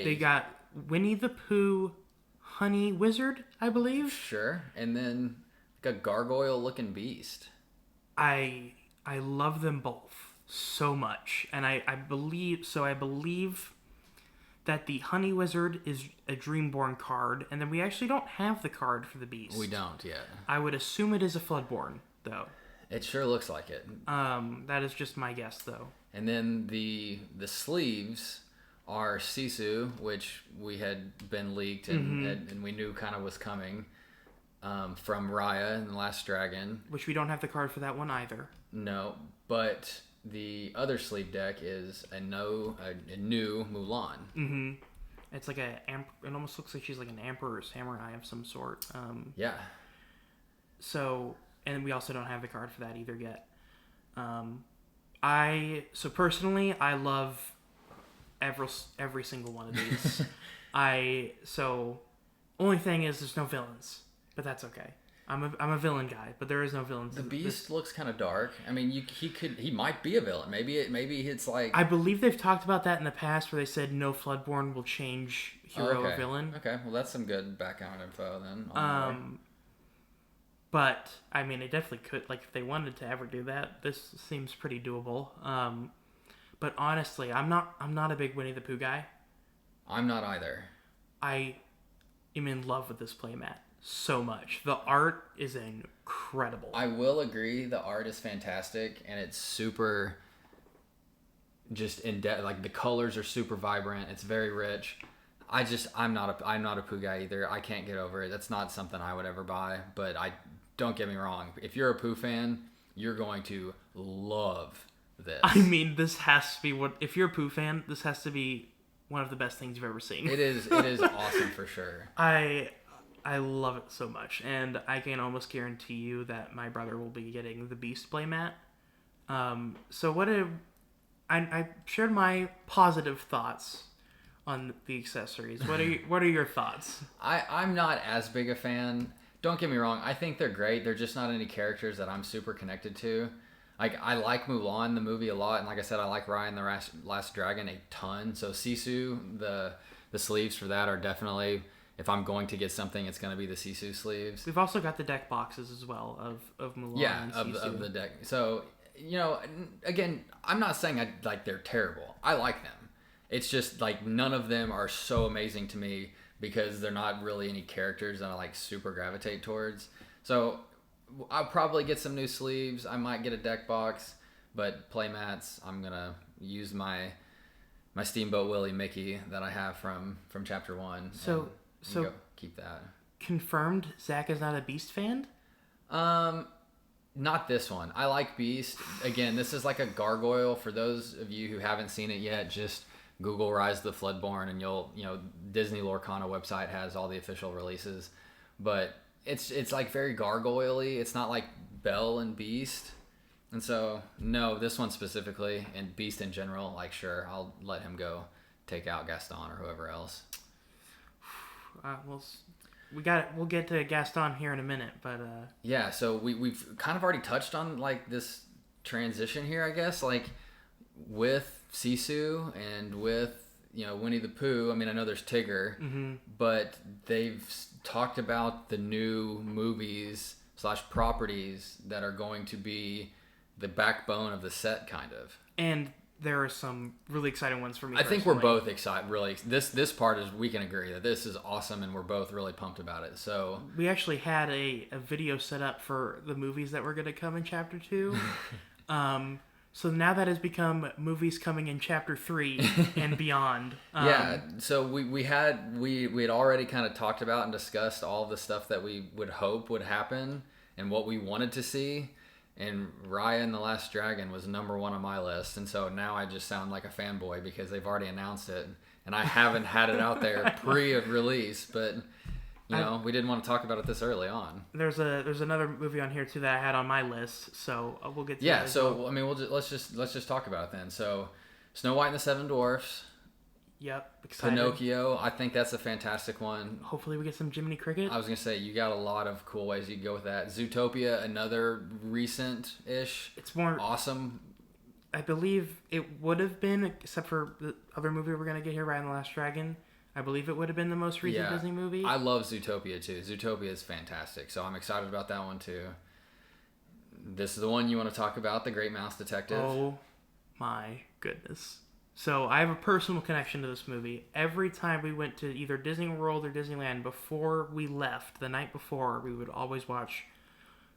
They got Winnie the Pooh, Honey Wizard, I believe. Sure. And then like a gargoyle-looking beast. I love them both so much, and I believe that the Honey Wizard is a Dreamborn card, and then we actually don't have the card for the beast. We don't yet. I would assume it is a Floodborn, though. It sure looks like it. That is just my guess, though. And then the sleeves are Sisu, which we had been leaked and we knew kind of was coming from Raya and the Last Dragon. Which we don't have the card for that one either. No, but the other sleeve deck is a new Mulan. Mm-hmm. It's like it almost looks like she's like an emperor or samurai of some sort. Yeah. So, and we also don't have the card for that either yet. Personally, I love every single one of these. Only thing is there's no villains, but that's okay. I'm a villain guy, but there is no villains. The Beast looks kind of dark. I mean, he might be a villain. Maybe it's like, I believe they've talked about that in the past, where they said no Floodborn will change hero or villain. Okay, well that's some good background info then. But I mean, it definitely could. Like, if they wanted to ever do that, this seems pretty doable. But honestly, I'm not a big Winnie the Pooh guy. I'm not either. I am in love with this playmat so much. The art is incredible. I will agree, the art is fantastic, and it's super just in depth. Like, the colors are super vibrant. It's very rich. I'm not a Pooh guy either. I can't get over it. That's not something I would ever buy. But don't get me wrong. If you're a Pooh fan, you're going to love this. I mean, this has to be if you're a Pooh fan, this has to be one of the best things you've ever seen. It is awesome for sure. I love it so much, and I can almost guarantee you that my brother will be getting the Beast playmat. I shared my positive thoughts on the accessories. What are your thoughts? I'm not as big a fan. Don't get me wrong. I think they're great. They're just not any characters that I'm super connected to. Like, I like Mulan, the movie, a lot, and like I said, I like Raya and the Last Dragon a ton. So Sisu, the sleeves for that are definitely, if I'm going to get something, it's going to be the Sisu sleeves. We've also got the deck boxes as well of Mulan. Yeah, and of the deck. So, again, I'm not saying they're terrible. I like them. It's just like none of them are so amazing to me because they're not really any characters that I like super gravitate towards. So I'll probably get some new sleeves. I might get a deck box, but playmats, I'm gonna use my Steamboat Willie Mickey that I have from Chapter 1. So keep that. Confirmed, Zach is not a Beast fan? Not this one. I like Beast. Again, this is like a gargoyle. For those of you who haven't seen it yet, just Google Rise of the Floodborn and Disney Lorcana website has all the official releases. But it's like very gargoyle-y. It's not like Belle and Beast. And so, no, this one specifically, and Beast in general, like, sure, I'll let him go take out Gaston or whoever else. We'll get to Gaston here in a minute, but yeah. So we've kind of already touched on like this transition here, I guess, like with Sisu and with Winnie the Pooh. I mean, I know there's Tigger, but they've talked about the new movies / properties that are going to be the backbone of the set, kind of. And there are some really exciting ones for me. I think we're both excited. Really, this part is, we can agree that this is awesome, and we're both really pumped about it. So we actually had a video set up for the movies that were going to come in Chapter 2. So now that has become movies coming in Chapter 3 and beyond. Yeah. So we had already kind of talked about and discussed all of the stuff that we would hope would happen and what we wanted to see. And Raya and the Last Dragon was number 1 on my list. And so now I just sound like a fanboy because they've already announced it. And I haven't had it out there pre-release. But, we didn't want to talk about it this early on. There's another movie on here, too, that I had on my list. So we'll get to that. Yeah, so, well. I mean, let's just talk about it then. So, Snow White and the Seven Dwarfs. Yep, excited. Pinocchio, I think that's a fantastic one. Hopefully we get some Jiminy Cricket. I was going to say, you got a lot of cool ways you can go with that. Zootopia, another recent-ish. It's more awesome I believe it would have been, except for the other movie we're gonna get here, Raya and the Last Dragon. I believe it would have been the most recent Disney movie. I love Zootopia too. Zootopia is fantastic, so I'm excited about that one too. This is the one you want to talk about, The Great Mouse Detective. Oh my goodness. So I have a personal connection to this movie. Every time we went to either Disney World or Disneyland before we left, the night before, we would always watch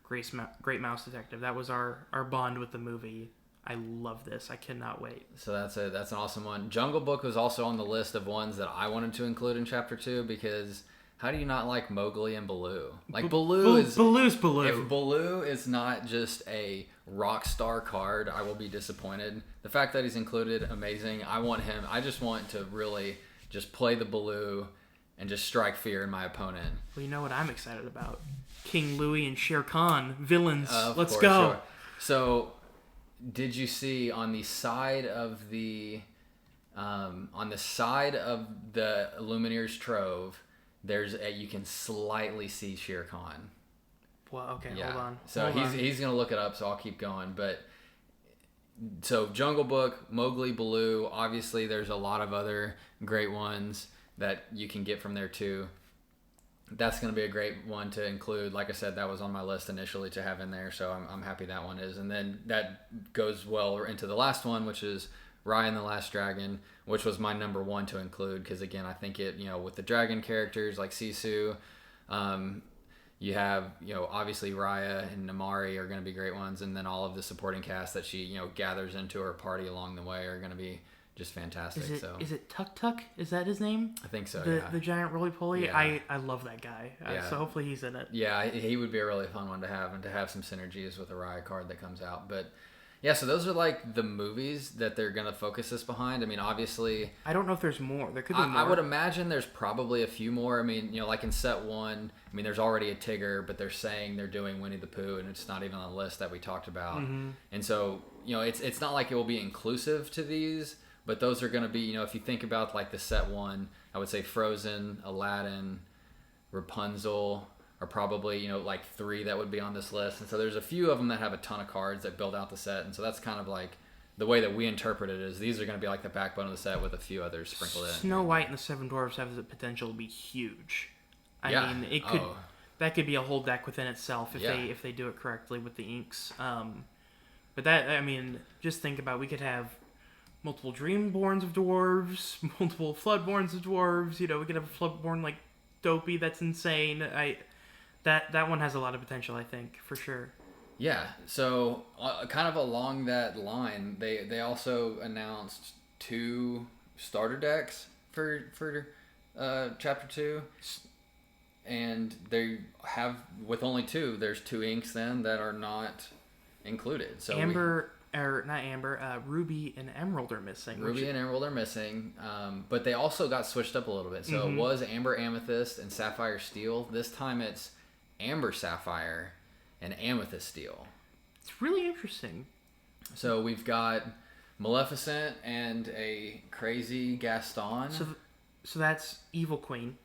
Great Mouse Detective. That was our bond with the movie. I love this. I cannot wait. So that's an awesome one. Jungle Book was also on the list of ones that I wanted to include in Chapter 2 because how do you not like Mowgli and Baloo? Like Baloo's Baloo. If Baloo is not just a rock star card, I will be disappointed. The fact that he's included, amazing. I want him. I just want to really just play the Baloo and just strike fear in my opponent. Well, you know what I'm excited about? King Louie and Shere Khan, villains. Let's go. Sure. So, did you see on the side of the Illumineers trove? You can slightly see Shere Khan. Well, okay, hold on. So he's gonna look it up, so I'll keep going. But so Jungle Book, Mowgli, Baloo. Obviously, there's a lot of other great ones that you can get from there too. That's gonna be a great one to include. Like I said, that was on my list initially to have in there, so I'm happy that one is. And then that goes well into the last one, which is Raya and the Last Dragon, which was my number one to include because again, I think it, with the dragon characters like Sisu, you have, obviously Raya and Namari are going to be great ones, and then all of the supporting cast that she, gathers into her party along the way are going to be just fantastic. Is it Tuk Tuk? Is that his name? I think so. The giant roly-poly. Yeah. I love that guy. So hopefully he's in it. Yeah, he would be a really fun one to have, and to have some synergies with the Raya card that comes out, but. Yeah, so those are like the movies that they're going to focus this behind. I mean, obviously... I don't know if there's more. There could be more. I would imagine there's probably a few more. I mean, like in set one, I mean, there's already a Tigger, but they're saying they're doing Winnie the Pooh, and it's not even on the list that we talked about. Mm-hmm. And so, it's not like it will be inclusive to these, but those are going to be, if you think about like the set one, I would say Frozen, Aladdin, Rapunzel... are probably, like 3 that would be on this list. And so there's a few of them that have a ton of cards that build out the set. And so that's kind of like the way that we interpret it is these are going to be like the backbone of the set with a few others sprinkled in. Snow White and the Seven Dwarfs have the potential to be huge. I mean, it could that could be a whole deck within itself if they do it correctly with the inks. But that, I mean, just think about, we could have multiple Dreamborns of dwarves, multiple Floodborns of dwarves. We could have a Floodborn like Dopey. That's insane. That one has a lot of potential, I think, for sure. Yeah. So, kind of along that line, they also announced 2 starter decks for Chapter 2, and they have, with only 2, there's 2 inks then that are not included. So Ruby and Emerald are missing. Ruby and Emerald are missing, but they also got switched up a little bit. So It was Amber Amethyst and Sapphire Steel. This time it's Amber Sapphire and Amethyst Steel. It's really interesting. So we've got Maleficent and a crazy Gaston. So that's Evil Queen,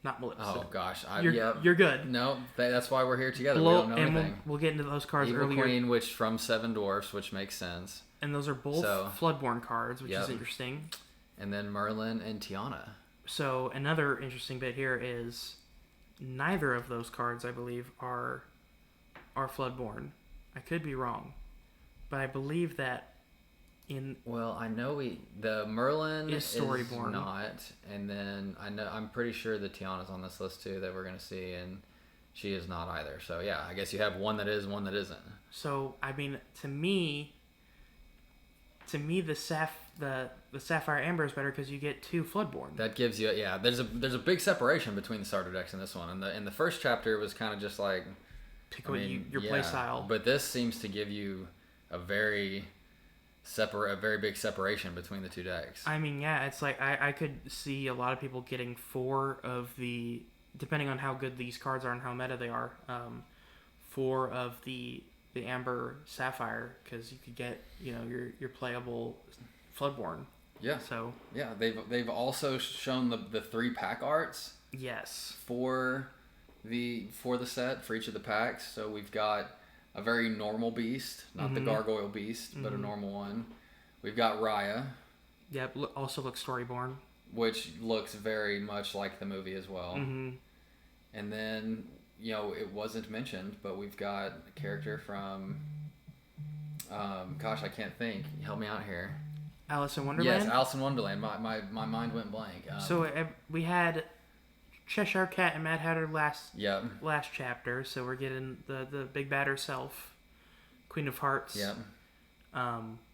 not Maleficent. Oh gosh, you're good. No, that's why we're here together. We don't know anything. We'll get into those cards Evil earlier. Queen, which from Seven Dwarfs, which makes sense. And those are both Floodborn cards, which is interesting. And then Merlin and Tiana. So another interesting bit here is neither of those cards, I believe, are Floodborn. I could be wrong, but I believe that I know the Merlin is Storyborn. Not, and then I'm pretty sure the Tiana's on this list too that we're gonna see, and she is not either. So yeah, I guess you have one that is, one that isn't. So I mean, to me, the Sapphire Amber is better because you get 2 Floodborn. That gives you There's a big separation between the starter decks in this one. And in the first chapter, it was kind of just like pick your play style. But this seems to give you a very big separation between the 2 decks. I mean, yeah, it's like I could see a lot of people getting 4 of the, depending on how good these cards are and how meta they are, 4 of the Amber Sapphire, because you could get your playable Floodborn. Yeah. So yeah, they've also shown the 3 pack arts. Yes. For the set for each of the packs. So we've got a very normal beast, not the gargoyle beast, but a normal one. We've got Raya. Yep. Also looks Storyborn. Which looks very much like the movie as well. Mm-hmm. And then, it wasn't mentioned, but we've got a character from... gosh, I can't think. Help me out here. Alice in Wonderland? Yes, Alice in Wonderland. My mind went blank. So we had Cheshire Cat and Mad Hatter last chapter, so we're getting the big bad herself, Queen of Hearts. Yep.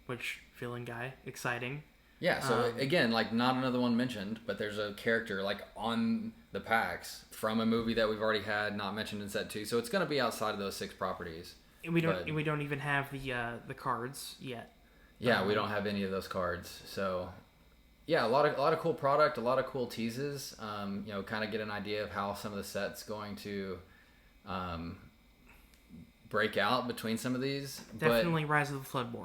Which, villain guy, exciting. Yeah, so again, like not another one mentioned, but there's a character like on the packs from a movie that we've already had, not mentioned in set 2. So it's going to be outside of those 6 properties. And we don't even have the cards yet. Yeah, we don't have any of those cards. So yeah, a lot of cool product, a lot of cool teases. Kind of get an idea of how some of the sets going to break out between some of these. Definitely Rise of the Floodborn.